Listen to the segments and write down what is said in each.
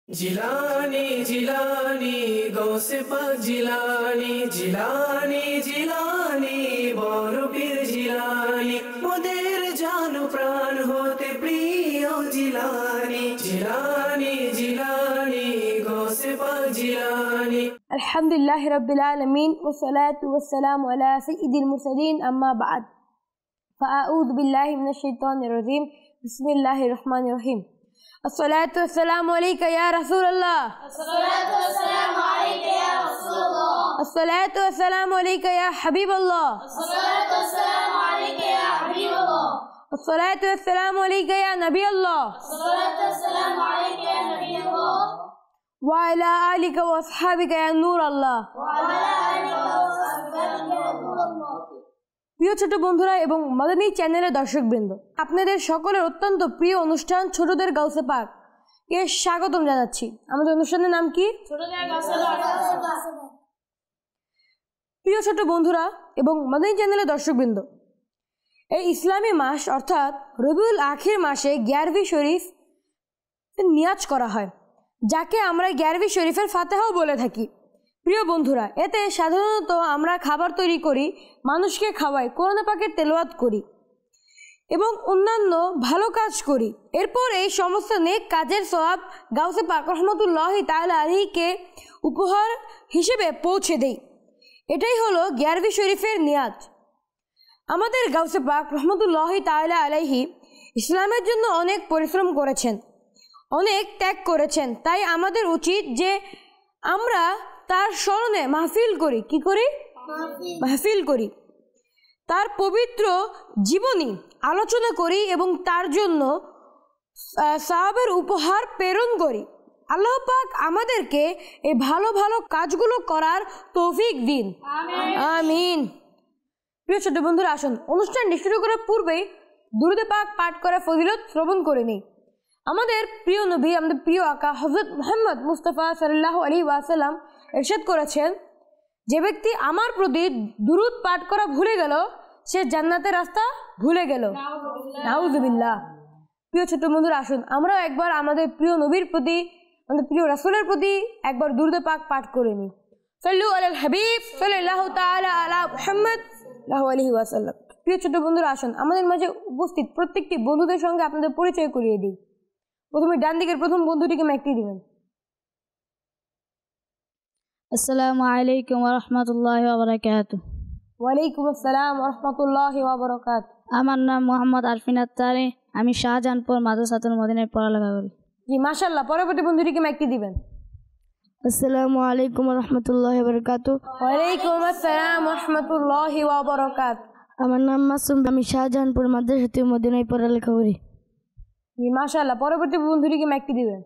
জিলানি জিলানি গৌসে পাক জিলানি জিলানি জিলানি বড় পীর জিলানি মোদের জান প্রাণ হতে প্রিয় জিলানি জিলানি জিলানি গৌসে পাক জিলানি। আলহামদুলিল্লাহ রাব্বিল আলামিন ওয়াসসালাতু ওয়াসসালামু আলা সাইয়্যিদিল মুরসালিন আম্মা বা'দ ফাআউযু বিল্লাহি মিনাশ শাইতানির রাজীম বিসমিল্লাহির রহমানির রহিম। الصلاة والسلام عليك يا رسول الله. الصلاة والسلام عليك يا رسول الله. الصلاة والسلام عليك يا حبيب الله. الصلاة والسلام عليك يا حبيب الله. الصلاة والسلام عليك يا نبي الله. الصلاة والسلام عليك يا نبي الله. وعلى آلك وأصحابك يا نور الله. وعلى آلك وصحبك يا نور الله. প্রিয় ছোট বন্ধুরা এবং মাদানী চ্যানেলের দর্শকবৃন্দ, আপনাদের সকলের অত্যন্ত প্রিয় অনুষ্ঠান ছোটদের গাউসে পাক এর স্বাগতম জানাচ্ছি। আমাদের অনুষ্ঠানের নাম কি? প্রিয় ছোট বন্ধুরা এবং মাদানী চ্যানেলের দর্শকবৃন্দ, এই ইসলামী মাস অর্থাৎ রবিউল আখির মাসে 11वीं শরীফ নিয়াজ করা হয়, যাকে আমরা 11वीं শরীফের ফাতিহাও বলে থাকি। প্রিয় বন্ধুরা, এতে সাধারণত আমরা খাবার তৈরি করি, মানুষকে খাওয়াই, কোরআন পাকের তেলাওয়াত করি এবং অন্যান্য ভালো কাজ করি। এরপর এই সমস্ত নেক কাজের সওয়াব গাউসে পাক রহমতুল্লাহি তাআলা আলাইহিকে উপহার হিসেবে পৌঁছে দেই। এটাই হলো 11वीं শরীফের নিয়াজ। আমাদের গাউসে পাক রহমতুল্লাহি তাআলা আলাইহি ইসলামের জন্য অনেক পরিশ্রম করেছেন, অনেক ত্যাগ করেছেন। তাই আমাদের উচিত যে আমরা তার স্মরণে মাহফিল করি। কি করি? মাহফিল করি, তার পবিত্র জীবনী আলোচনা করি এবং তার জন্য সওয়াবের উপহার প্রেরণ করি। আল্লাহ পাক আমাদেরকে এই ভালো ভালো কাজগুলো করার তৌফিক দিন, আমিন। প্রিয় ছোট বন্ধুরা, আসুন অনুষ্ঠানটি শুরু করার পূর্বেই দুরূদ পাক পাঠ করা ফজিলত শ্রবণ করে নিই। আমাদের প্রিয় নবী, আমাদের প্রিয় আকা হযরত মুহাম্মদ মুস্তাফা সাল্লাল্লাহু আলাইহি ওয়াসাল্লাম ইরশাদ করেছেন, যে ব্যক্তি আমার প্রতি দুরূদ পাঠ করা ভুলে গেল সে জান্নাতের রাস্তা ভুলে গেল। নাউযুবিল্লাহ। প্রিয় ছোট বন্ধুরা, আসুন আমরাও একবার আমাদের প্রিয় নবীর প্রতি, আমাদের প্রিয় রাসূলের প্রতি একবার দুরূদ পাক পাঠ করে নিই। সাল্লু আলাল হাবিব সাল্লাল্লাহু তাআলা আলা মুহাম্মদ সাল্লাল্লাহু আলাইহি ওয়াসাল্লাম। প্রিয় ছোট বন্ধুরা, আসুন আমাদের মাঝে উপস্থিত প্রত্যেকটি বন্ধুদের সঙ্গে আপনাদের পরিচয় করিয়ে দিই। প্রথমে ডান দিকের প্রথম বন্ধুটিকে মাইকটি দিবেন। আসসালামু আলাইকুম ওয়া রাহমাতুল্লাহি ওয়া বারাকাতুহু। ওয়ালাইকুম আসসালাম ওয়া রাহমাতুল্লাহি ওয়া বারাকাতুহু। আমার নাম মোহাম্মদ আরফিন আত্তারি, আমি শাহজাহানপুর মাদ্রাসাতুল মদিনায় পড়ালেখা করি। জি মাশাআল্লাহ। পরবর্তী বন্ধুটিকে মাইকটি দিবেন। আসসালামু আলাইকুম ওয়া রাহমাতুল্লাহি ওয়া বারাকাতুহু। ওয়ালাইকুম আসসালাম ওয়া রাহমাতুল্লাহি ওয়া বারাকাতুহু। আমার নাম মাসুম, আমি শাহজাহানপুর মাদ্রাসাতুল মদিনায় পড়ালেখা করি। জি মাশাআল্লাহ। পরবর্তী বন্ধুটিকে মাইকটি দিবেন।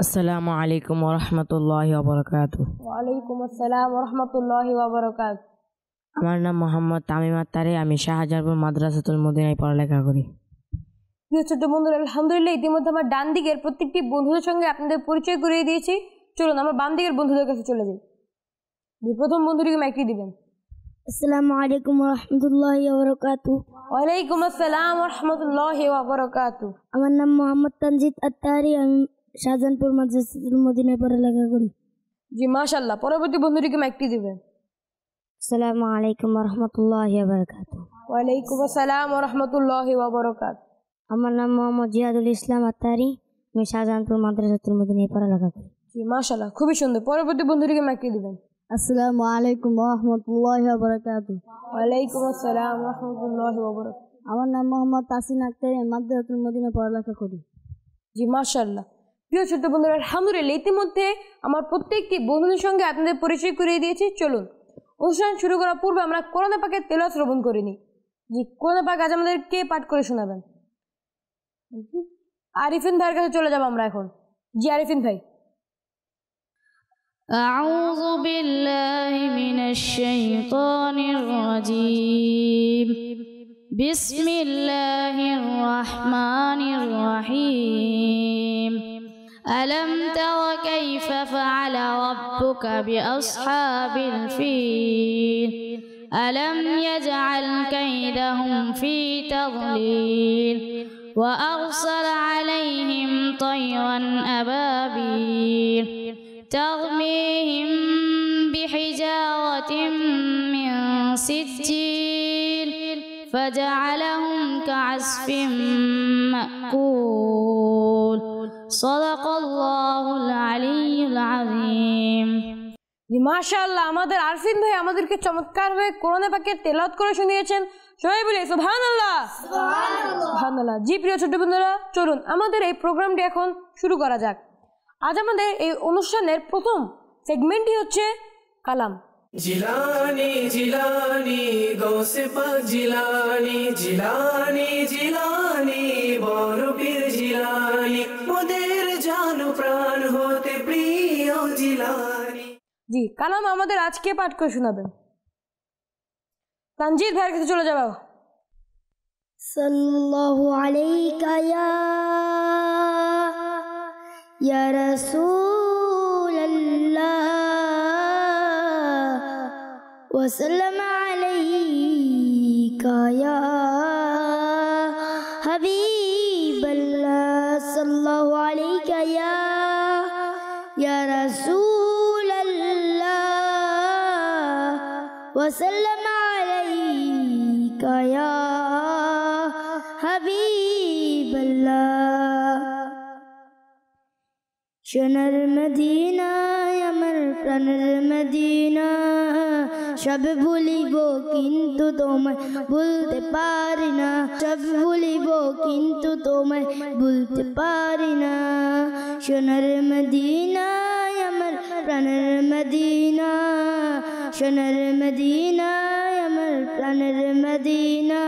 আসসালামু আলাইকুম ওয়া রাহমাতুল্লাহি ওয়া বারাকাতুহু। ওয়ালাইকুম আসসালাম ওয়া রাহমাতুল্লাহি ওয়া বারাকাতুহু। আমার নাম মোহাম্মদ তামিম আত্তারি, আমি শাহজাহানপুর মাদ্রাসাতুল মদিনায় পড়ালেখা করি। প্রিয় ছোট বন্ধুরা, আলহামদুলিল্লাহ ইতিমধ্যে আমার ডান দিকের প্রত্যেকটি বন্ধুদের সঙ্গে আপনাদের পরিচয় করিয়ে দিয়েছি। চলুন আমরা বাম দিকের বন্ধুদের কাছে চলে যাই। জি প্রথম বন্ধুটিকে মাইকটি দিবেন। আসসালামু আলাইকুম ওয়া রাহমাতুল্লাহি ওয়া বারাকাতুহু। ওয়ালাইকুম আসসালাম ওয়া রাহমাতুল্লাহি ওয়া বারাকাতুহু। আমার নাম মোহাম্মদ তানজিদ আত্তারি, আমি শাহজাহানপুর মাদ্রাসাতুল মদিনায় পড়ালেখা করি। জি মাশাআল্লাহ। পরবর্তী বন্ধুটিকে মাইকটি দিবেন। আসসালামু আলাইকুম ওয়া রাহমাতুল্লাহি ওয়া বারাকাতুহু। ওয়ালাইকুম আসসালাম ওয়া রাহমাতুল্লাহি ওয়া বারাকাতুহু। আমার নাম মোহাম্মদ জিয়াদুল ইসলাম আত্তারি, আমি শাহজাহানপুর মাদ্রাসাতুল মদিনায় পড়ালেখা করি। জি মাশাআল্লাহ, খুবই সুন্দর। পরবর্তী বন্ধুটিকে মাইকটি দিবেন। আসসালামু আলাইকুম ওয়া রাহমাতুল্লাহি ওয়া বারাকাতুহু। ওয়ালাইকুম আসসালাম ওয়া রাহমাতুল্লাহি ওয়া বারাকাতুহু। আমার নাম মোহাম্মদ তাসিন আক্তার, আমি মাদ্রাসাতুল মদিনায় পড়ালেখা করি। জি মাশাআল্লাহ। প্রিয় ছোট্ট বন্ধুরা, আলহামদুলিল্লাহ ইতিমধ্যে আমার প্রত্যেকটি বন্ধুদের সঙ্গে আপনাদের পরিচয় করিয়ে দিয়েছি। চলুন অনুষ্ঠান শুরু করার পূর্বে আমরা কোরআন পাকের তেলাওয়াত শ্রবণ করে নিই। জি কোরআন পাক আজ আমাদের কে পাঠ করে শোনাবেন? আরিফিন ভাইয়ের কাছে চলে যাব আমরা এখন। জি আরিফিন ভাই। আউযু বিল্লাহি মিনাশ শাইতানির রাজীম। বিসমিল্লাহির রহমানির রহিম। ألم تر كيف فعل ربك بأصحاب الفيل ألم يجعل كيدهم في تضليل وأرسل عليهم طيرا أبابيل ترميهم بحجارة من سجيل فجعلهم كعصف مأكول صدق الله العلي العظيم। মাশাআল্লাহ, আমাদের আরফিন ভাই আমাদেরকে চমৎকারভাবে কোরআন পাকের তেলাওয়াত করে শুনিয়েছেন। সবাই বলি সুবহানাল্লাহ। সুবহানাল্লাহ। জি প্রিয় ছোট বন্ধুরা, চলুন আমাদের এই প্রোগ্রামটি এখন শুরু করা যাক। আজ আমাদের এই অনুষ্ঠানের প্রথম সেগমেন্টটি হচ্ছে কালাম। জিলানি জিলানি গৌসে পাক জিলানি, জিলানি জিলানি বড় পীর জিলানি, মোদের জান প্রাণ হতে প্রিয় জিলানি। জি, কালাম আমাদের আজকে পাঠ করে শোনাবেন। তানজিদ ভাইয়ের কাছে চলে যাবো। সাল্লাল্লাহু আলাইকা ইয়া রাসূলাল্লাহ ওয়া সাল্লাম আলাইকা ইয়া হাবিবাল্লাহ সাল্লাল্লাহু আলাইকা ইয়া রাসূলাল্লাহ ওয়া সাল্লাম আলাইকা ইয়া হাবিবাল্লাহ। সোনার মদিনায় আমার প্রাণের মদিনা, সব ভুলিব কিন্তু তোমায় ভুলতে পারি না, সব ভুলিব কিন্তু তোমায় ভুলতে পারি না। সোনার মদিনায় আমার প্রাণের মদিনা, সোনার মদিনায় আমার প্রাণের মদিনা,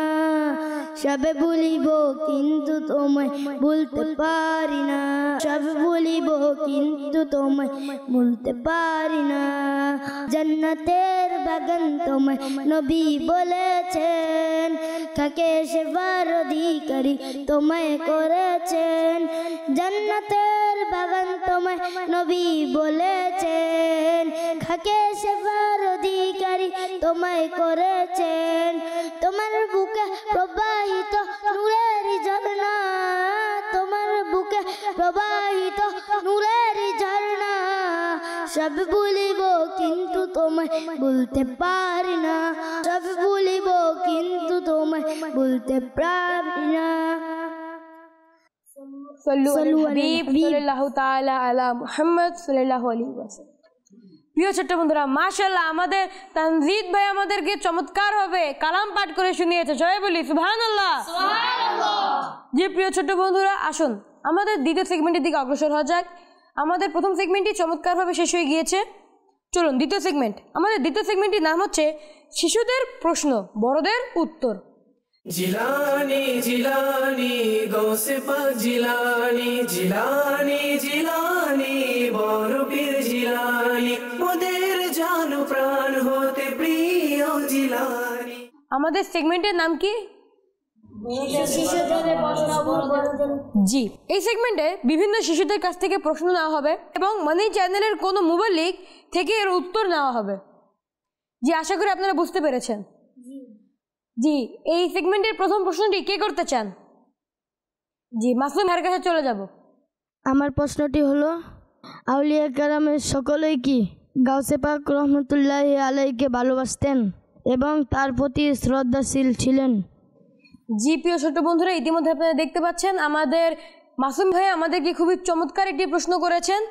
সব ভুলিব কিন্তু তোমায় ভুলতে পারি না, সব ভুলিব কিন্তু তোমায় ভুলতে পারি না। জান্নাতের বাগান তোমায় নবী বলেছেন, কাকে সেবার অধিকারী তোমায় করেছেন। জান্নাতের বাগান তোমায় নবী বলেছেন, কাকে সেবার অধিকারী তোমায় করেছেন। তোমার বুকে প্রবাহিত নূরের ঝর্ণা, তোমার বুকে প্রবাহিত নূরের ঝর্ণা, সব ভুলিব কিন্তু তোমায় ভুলতে পারি না, সব ভুলিব কিন্তু তোমায় ভুলতে পারি না। সাল্লু আলা হাবিব সাল্লাল্লাহু তাআলা আলা মুহাম্মদ সাল্লাল্লাহু আলাইহি ওয়াসাল্লাম। প্রিয় ছোট্ট বন্ধুরা, মাশাআল্লাহ আমাদের তানজিদ ভাই আমাদেরকে চমৎকারভাবে কালাম পাঠ করে শুনিয়েছে। সবাই বলি সুবহানাল্লাহ। সুবহানাল্লাহ। জি প্রিয় ছোট্ট বন্ধুরা, আসুন আমাদের দ্বিতীয় সেগমেন্টের দিকে অগ্রসর হওয়া যাক। আমাদের প্রথম সেগমেন্টটি চমৎকারভাবে শেষ হয়ে গিয়েছে। চলুন দ্বিতীয় সেগমেন্ট। আমাদের দ্বিতীয় সেগমেন্টটির নাম হচ্ছে শিশুদের প্রশ্ন, বড়দের উত্তর। জিলানি জিলানি গৌসে পাক জিলানি, জিলানি জিলানি বড় পীর জিলানি, মোদের জান প্রাণ হতে প্রিয় জিলানি। আমাদের সেগমেন্টের নাম কি? জি, এই সেগমেন্টে বিভিন্ন শিশুদের কাছ থেকে প্রশ্ন নেওয়া হবে এবং মানি চ্যানেলের কোনো মুবাল্লিগ থেকে এর উত্তর নেওয়া হবে। জি, আশা করি আপনারা বুঝতে পেরেছেন। জি, এই সেগমেন্টের প্রথম প্রশ্নটি কে করতে চান? জি, মাসুম ভাইয়ের কাছে চলে যাব। আমার প্রশ্নটি হলো, আউলিয়া কেরামের সকলেই কি গাউসে পাক রহমতুল্লাহি আলাইহিকে ভালোবাসতেন এবং তার প্রতি শ্রদ্ধাশীল ছিলেন? জি প্রিয় ছোট্ট বন্ধুরা, ইতিমধ্যে আপনারা দেখতে পাচ্ছেন আমাদের মাসুম ভাই আমাদেরকে খুবই চমৎকার একটি প্রশ্ন করেছেন।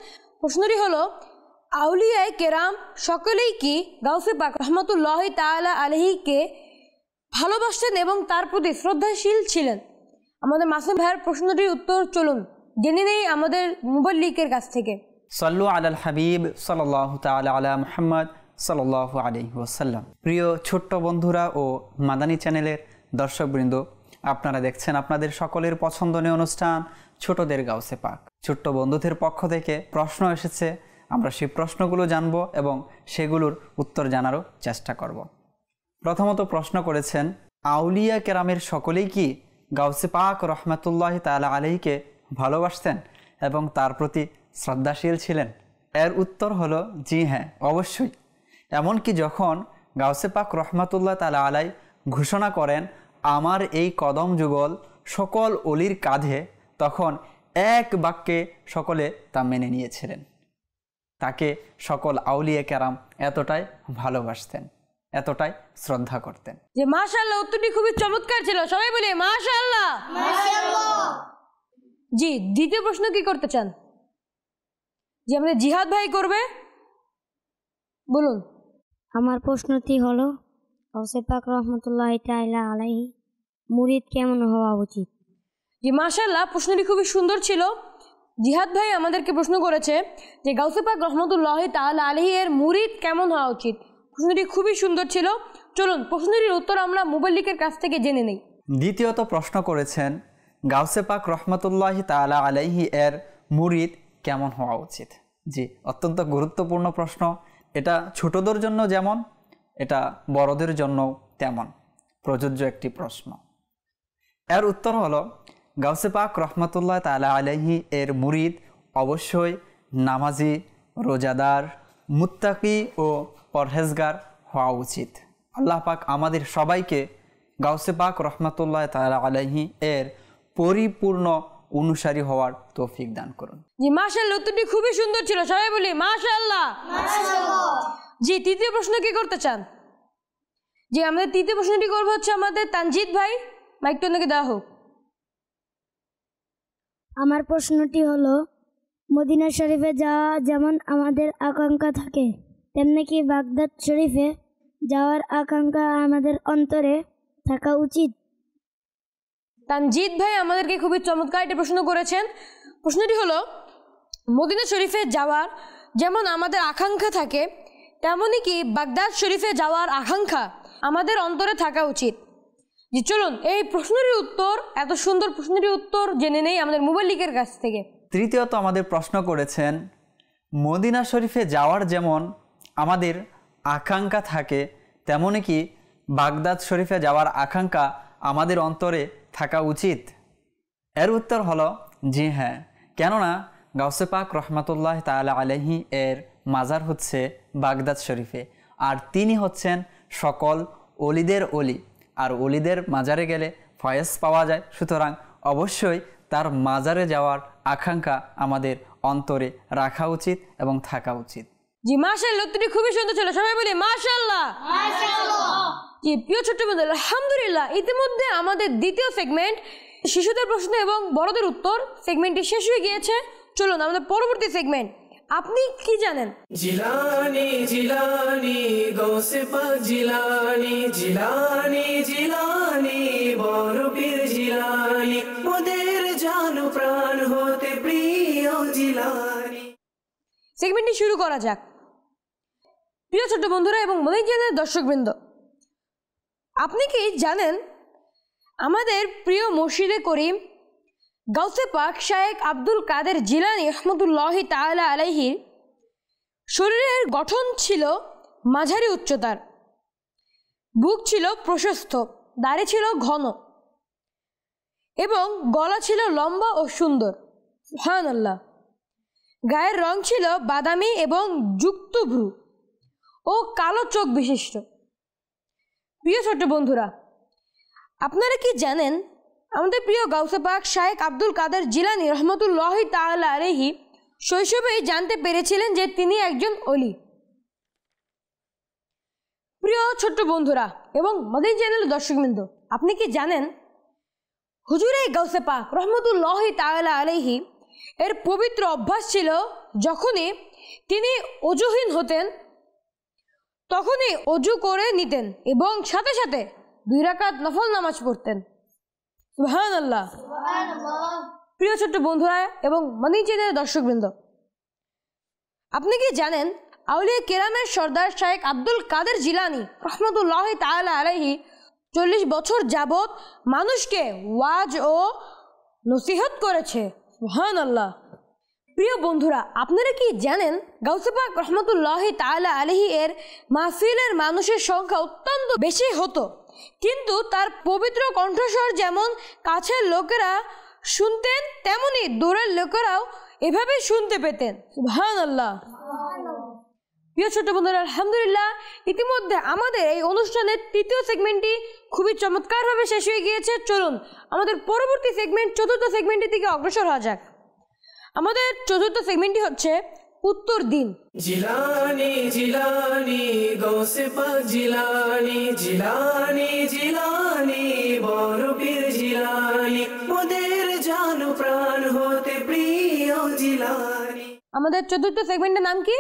প্রশ্নটি হলো, আউলিয়ায়ে কেরাম সকলেই কি গাউসে পাক রহমতুল্লাহি তাআলা আলাইহিকে ভালোবাসতেন এবং তার প্রতি শ্রদ্ধাশীল ছিলেন? আমাদের মাসুম ভাইয়ের প্রশ্নটির উত্তর চলুন জেনে নেই আমাদের মুবাল্লিগের কাছ থেকে। সাল্লু আলাল হাবিব সাল্লাল্লাহু তাআলা আলা মুহাম্মদ সাল্লাল্লাহু আলাইহি ওয়াসাল্লাম। প্রিয় ছোট্ট বন্ধুরা ও মাদানী চ্যানেলের দর্শকবৃন্দ, আপনারা দেখছেন আপনাদের সকলের পছন্দনীয় অনুষ্ঠান ছোটদের গাউসে পাক। ছোট্ট বন্ধুদের পক্ষ থেকে প্রশ্ন এসেছে, আমরা সেই প্রশ্নগুলো জানব এবং সেগুলোর উত্তর জানারও চেষ্টা করব। প্রথমত প্রশ্ন করেছেন, আউলিয়া কেরামের সকলেই কি গাউসে পাক রহমতুল্লাহি তাআলা আলাইহিকে ভালোবাসতেন এবং তার প্রতি শ্রদ্ধাশীল ছিলেন? এর উত্তর হলো জি হ্যাঁ, অবশ্যই। এমনকি যখন গাউসে পাক রহমতুল্লাহ তাআলা আলাই ঘোষণা করেন, আমার এই কদম যুগল সকল অলির কাঁধে, তখন এক বাক্যে সকলে তা মেনে নিয়েছিলেন। তাকে সকল আউলিয়া কেরাম এতটাই ভালোবাসতেন, এতটাই শ্রদ্ধা করতেন। যে মাশাআল্লাহ, উত্তরটি খুবই চমৎকার ছিল, সবাই বলে মাশাআল্লাহ। জি, দ্বিতীয় প্রশ্ন কি করতে চান? জি, আমাদের জিহাদ ভাই করবে, বলুন। আমার প্রশ্নটি হলো গাউসে পাক রহমতুল্লাহ তাআলা আলাইহি মুরিদ কেমন হওয়া উচিত? জি মাশাআল্লাহ, প্রশ্নটি খুবই সুন্দর ছিল। জিহাদ ভাই আমাদেরকে প্রশ্ন করেছে যে গাউসে পাক রহমতুল্লাহ তাআলা আলাইহি এর মুরিদ কেমন হওয়া উচিত। প্রশ্নটি খুবই সুন্দর ছিল। চলুন প্রশ্নটির উত্তর আমরা মুবাল্লিকের কাছ থেকে জেনে নেই। দ্বিতীয়ত প্রশ্ন করেছেন গাউসে পাক রহমতুল্লাহ তাআলা আলাইহি এর মুরিদ কেমন হওয়া উচিত। জি, অত্যন্ত গুরুত্বপূর্ণ প্রশ্ন। এটা ছোটদের জন্য যেমন, এটা বড়দের জন্য তেমন প্রযোজ্য একটি প্রশ্ন। এর উত্তর হলো গাউসে পাক রহমতুল্লাহ তাআলা আলাইহি এর মুরিদ অবশ্যই নামাজি, রোজাদার, মুত্তাকি ও পরহেজগার হওয়া উচিত। আল্লাহ পাক আমাদের সবাইকে গাউসে পাক রহমতুল্লাহ তাআলা আলাইহি এর পরিপূর্ণ অনুসারী হওয়ার তৌফিক দান করুন। জি মাশাআল্লাহ, উত্তরটি খুবই সুন্দর ছিল, সবাই বলি মাশাআল্লাহ। জি, তৃতীয় প্রশ্ন কি করতে চান? জি, আমাদের তৃতীয় প্রশ্নটি করবো হচ্ছে আমাদের তানজিদ ভাই, মাইকটা ওনাকে দেওয়া হোক। আমার প্রশ্নটি হলো মদিনা শরীফে যাওয়া যেমন আমাদের আকাঙ্ক্ষা থাকে, তেমনি কি বাগদাদ শরীফে যাওয়ার আকাঙ্ক্ষা আমাদের অন্তরে থাকা উচিত? তানজিদ ভাই আমাদেরকে খুবই চমৎকার একটা প্রশ্ন করেছেন। প্রশ্নটি হলো মদিনা শরীফে যাওয়ার যেমন আমাদের আকাঙ্ক্ষা থাকে, তেমনই কি বাগদাদ শরীফে যাওয়ার আকাঙ্ক্ষা আমাদের অন্তরে থাকা উচিত। জি চলুন এই প্রশ্নটির উত্তর, এত সুন্দর প্রশ্নটির উত্তর জেনে নেই আমাদের মুবাল্লিকের কাছ থেকে। তৃতীয়ত আমাদের প্রশ্ন করেছেন মদিনা শরীফে যাওয়ার যেমন আমাদের আকাঙ্ক্ষা থাকে, তেমনই কি বাগদাদ শরীফে যাওয়ার আকাঙ্ক্ষা আমাদের অন্তরে থাকা উচিত। এর উত্তর হলো জি হ্যাঁ, কেননা গাউসে পাক রহমতুল্লাহ তাআলা আলাইহি এর মাজার হচ্ছে বাগদাদ শরীফে, আর তিনি হচ্ছেন সকল অলিদের অলি, আর অলিদের মাজারে গেলে ফয়েজ পাওয়া যায়। সুতরাং অবশ্যই তার মাজারে যাওয়ার আকাঙ্ক্ষা আমাদের অন্তরে রাখা উচিত এবং থাকা উচিত। জি মাশাআল্লাহ, উত্তরটি খুবই সুন্দর ছিল, সবাই বলি মাশাআল্লাহ। জি প্রিয় ছোট্ট বন্ধু, আলহামদুলিল্লাহ ইতিমধ্যে আমাদের দ্বিতীয় সেগমেন্ট শিশুদের প্রশ্ন এবং বড়দের উত্তর সেগমেন্টটি শেষ হয়ে গিয়েছে। চলুন আমাদের পরবর্তী সেগমেন্ট আপনি কি জানেন। জিলানি জিলানি গৌসে পাক জিলানি, জিলানি জিলানি বড় পীর জিলানি, মোদের জানো প্রাণ হতে প্রিয় জিলানি। সেগমেন্টটি শুরু করা যাক। প্রিয় ছোট্ট বন্ধুরা এবং মদিনা চ্যানেলের দর্শকবৃন্দ, আপনি কি জানেন আমাদের প্রিয় মুর্শিদে করিম গাউসে পাক শায়েখ আব্দুল কাদের জিলানী রহমতুল্লাহি তাআলা আলাইহির শরীরের গঠন ছিল মাঝারি উচ্চতার, বুক ছিল প্রশস্ত, দাড়ি ছিল ঘন এবং গলা ছিল লম্বা ও সুন্দর। সুবহানাল্লাহ। গায়ের রং ছিল বাদামি এবং যুক্ত ভ্রু ও কালো চোখ বিশিষ্ট। প্রিয় ছোট্ট বন্ধুরা, আপনারা কি জানেন আমাদের প্রিয় গাউসে পাক শায়েখ আব্দুল কাদের জিলানী রহমতুল্লাহি তাআলা আলাইহি শৈশবেই জানতে পেরেছিলেন যে তিনি একজন ওলি। প্রিয় ছোট্ট বন্ধুরা এবং মদিনা চ্যানেলের দর্শকবৃন্দ, আপনি কি জানেন হুজুরে গাউসে পাক রহমতুল্লাহি তাআলা আলাইহি এর পবিত্র অভ্যাস ছিল যখনই তিনি অজুহীন হতেন তখনই অজু করে নিতেন এবং সাথে সাথে 2 রাকাত নফল নামাজ পড়তেন। সুবহানাল্লাহ। প্রিয় ছোট্ট বন্ধুরা এবং মদিনা চ্যানেলের দর্শকবৃন্দ, আপনি কি জানেন আউলিয়া কেরামের সর্দার শায়েখ আব্দুল কাদের জিলানী রহমতুল্লাহি তাআলা আলাইহি 40 বছর যাবত মানুষকে ওয়াজ ও নসিহত করেছে। সুবহানাল্লাহ। প্রিয় বন্ধুরা, আপনারা কি জানেন গাউসে পাক রহমতুল্লাহি তাআলা আলাইহি এর মাহফিলের মানুষের সংখ্যা অত্যন্ত বেশি হতো, কিন্তু তার পবিত্র কণ্ঠস্বর যেমন কাছের লোকেরা শুনতেন তেমনি দূরের লোকেরাও এভাবে শুনতে পেতেন। সুবহানাল্লাহ। প্রিয় ছোট বন্ধুরা, আলহামদুলিল্লাহ ইতিমধ্যে আমাদের এই অনুষ্ঠানের তৃতীয় সেগমেন্টটি খুবই চমৎকারভাবে শেষ হয়ে গিয়েছে। চলুন আমাদের পরবর্তী সেগমেন্ট চতুর্থ সেগমেন্টের দিকে অগ্রসর হওয়া যাক। আমাদের চতুর্থ সেগমেন্টটি হচ্ছে উত্তর দিন। জিলানি জিলানি গৌসে পাক জিলানি, জিলানি জিলানি বড় পীর জিলানি, মোদের জান প্রাণ হতে প্রিয় জিলানি। আমাদের চতুর্থ সেগমেন্টের নাম কি?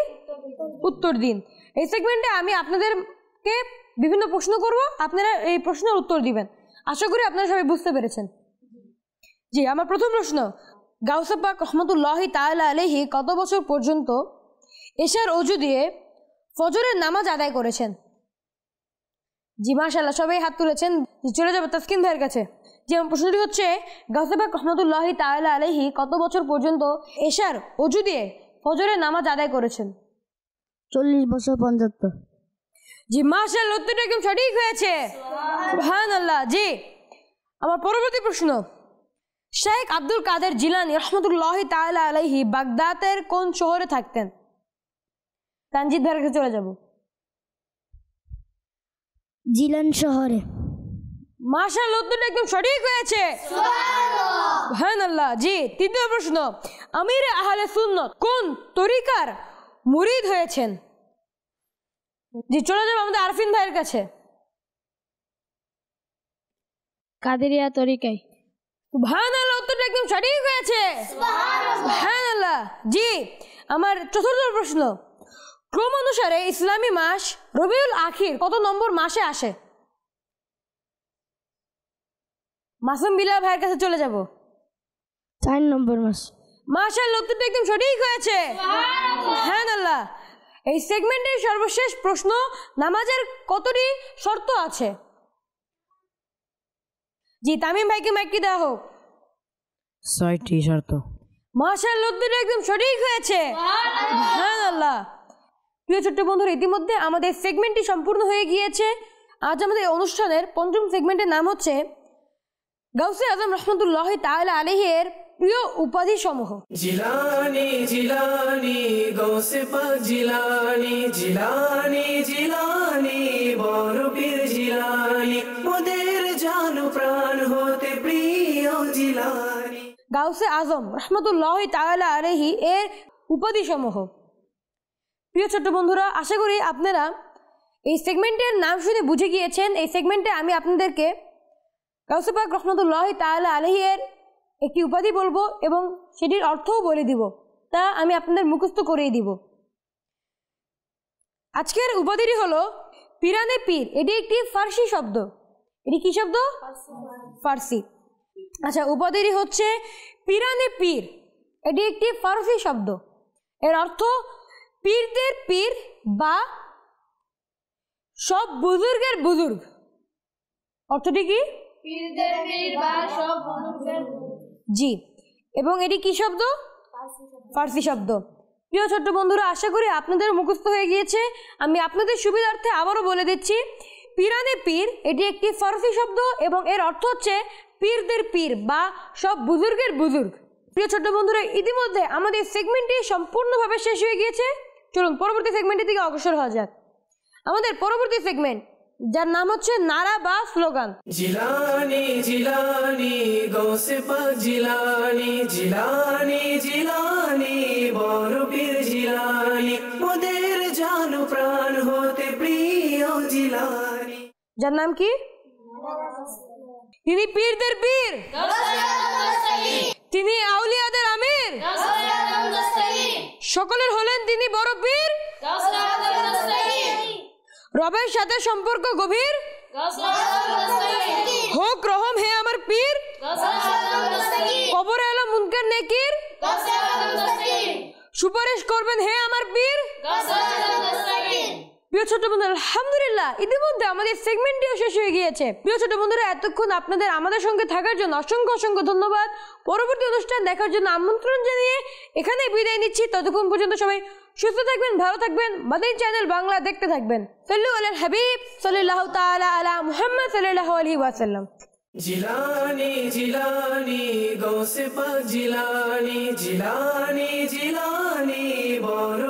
উত্তর দিন। এই সেগমেন্টে আমি আপনাদেরকে বিভিন্ন প্রশ্ন করব, আপনারা এই প্রশ্নের উত্তর দিবেন। আশা করি আপনারা সবাই বুঝতে পেরেছেন। জি, আমার প্রথম প্রশ্ন, গাউসে পাক রহমতুল্লাহি তাআলা আলাইহি কত বছর পর্যন্ত এশার ওযু দিয়ে ফজরের নামাজ আদায় করেছেন? জি মাশাআল্লাহ, সবাই হাত তুলেছেন। চলে যাবো তাসকিন ভাইয়ের কাছে। যে প্রশ্নটি হচ্ছে, গাউসে পাক রহমতুল্লাহি তাআলা আলাইহি কত বছর পর্যন্ত এশার ওযু দিয়ে ফজরের নামাজ আদায় করেছেন? 40 বছর 75। জি মাশাআল্লাহ, উত্তরটা একদম সঠিক হয়েছে। সুবহানাল্লাহ। জি, আমার পরবর্তী প্রশ্ন, শেখ আব্দুল কাদের জিলানী রহমতুল্লাহি তাআলা আলাইহি বাগদাদের কোন শহরে থাকতেন? তানজিদ ভাইয়ের কাছে চলে যাব। জিলান শহরে। মাশাআল্লাহ, উত্তরটা একদম সঠিক হয়েছে। সুবহানাল্লাহ। জি, তৃতীয় প্রশ্ন, আমির আহলে সুন্নাত কোন তরিকার মুরিদ হয়েছেন? জি, চলে যাব আমাদের আরফিন ভাইয়ের কাছে। কাদেরিয়া তরিকায়। সুবহানাল্লাহ, উত্তরটা একদম সঠিক হয়েছে। সুবহানাল্লাহ। জি, আমার চতুর্থ প্রশ্ন, ক্রম অনুসারে ইসলামী মাস রবিউল আখির কত নম্বর মাসে আসে? মাসুম বিল্লাহ ভাইয়ের কাছে চলে যাব। 4 নম্বর মাস। মাশাআল্লাহ, উত্তরটা একদম সঠিক হয়েছে। সুবহানাল্লাহ। এই সেগমেন্টের সর্বশেষ প্রশ্ন, নামাজের কতটি শর্ত আছে? জি, তামিম ভাইকে মাইকটি দেওয়া হোক। 6টি শর্ত। মাশাআল্লাহ, উত্তরটা একদম সঠিক হয়েছে। সুবহানাল্লাহ। প্রিয় ছোট্ট বন্ধুরা, ইতিমধ্যে আমাদের সেগমেন্টটি সম্পূর্ণ হয়ে গিয়েছে। আজ আমাদের অনুষ্ঠানের পঞ্চম সেগমেন্টের নাম হচ্ছে গাউসে আজম রহমতুল্লাহি তাআলা আলাইহির প্রিয় উপাধি সমূহ। জিলানি জিলানি গৌসে পাক জিলানি, জিলানি জিলানি বড় পীর জিলানি, মোদের জান প্রাণ হতে প্রিয় জিলানি। গাউসে আজম রহমতুল্লাহি তাআলা আলাইহি এর উপাধি সমূহ। প্রিয় ছোট্ট বন্ধুরা, আশা করি আপনারা এই সেগমেন্টের নাম শুনে বুঝে গিয়েছেন। এই সেগমেন্টে আমি আপনাদেরকে গাউসে পাক রহমতুল্লাহি তাআলা আলাইহি এর একটি উপাধি বলবো এবং সেটির অর্থও বলে দিব, তা আমি আপনাদের মুখস্থ করেই দিব। আজকের উপাধিটি হলো পিরানে পীর। এটি একটি ফার্সি শব্দ। এটি কি শব্দ? ফার্সি। আচ্ছা, উপাধিটি হচ্ছে পিরানে পীর। এটি একটি ফার্সি শব্দ। এর অর্থ পীরদের পীর বা সব বুজুর্গের বুজুর্গ। অর্থটি কি? জি, এবং এটি কি শব্দ? ফার্সি শব্দ। প্রিয় ছোট্ট বন্ধুরা, আশা করি আপনাদের মুখস্থ হয়ে গিয়েছে। আমি আপনাদের সুবিধার্থে আবারও বলে দিচ্ছি, পিরানে পীর এটি একটি ফার্সি শব্দ এবং এর অর্থ হচ্ছে পীরদের পীর বা সব বুজুর্গের বুজুর্গ। প্রিয় ছোট্ট বন্ধুরা, ইতিমধ্যে আমাদের সেগমেন্টটি সম্পূর্ণভাবে শেষ হয়ে গিয়েছে। চলুন পরবর্তী সেগমেন্টের দিকে অগ্রসর হওয়া যাক। আমাদের পরবর্তী সেগমেন্ট, যার নাম হচ্ছে নারা বা স্লোগান। জিলানি জিলানি গৌসে পাক জিলানি, জিলানি জিলানি বড় পীর জিলানি, মোদের জান প্রাণ হতে প্রিয় জিলানি। যার নাম কি? তিনি পীরদের পীর, তিনি আউলিয়াদের আমির, সকলের হলেন তিনি বড় পীর। রবের সাথে সম্পর্ক গভীর, হোক রহম হে আমার পীর, কবরে এলো মুনকার নেকির, সুপারিশ করবেন হে আমার পীর। প্রিয় ছোট বন্ধুরা, আলহামদুলিল্লাহ ইতিমধ্যে আমাদের সেগমেন্টটিও শেষ হয়ে গিয়েছে। প্রিয় ছোট বন্ধুরা, এতক্ষণ আপনাদের আমাদের সঙ্গে থাকার জন্য অসংখ্য অসংখ্য ধন্যবাদ। পরবর্তী অনুষ্ঠান দেখার জন্য আমন্ত্রণ জানিয়ে এখানে বিদায় নিচ্ছি। ততক্ষণ পর্যন্ত সবাই সুস্থ থাকবেন, ভালো থাকবেন, মাদানী চ্যানেল বাংলা দেখতে থাকবেন। সাল্লু আলাল হাবিব সাল্লাল্লাহু তাআলা আলা মুহাম্মদ সাল্লাল্লাহু আলাইহি ওয়াসাল্লাম। জিলানি জিলানি গৌসে পাক জিলানি, জিলানি জিলানি বড়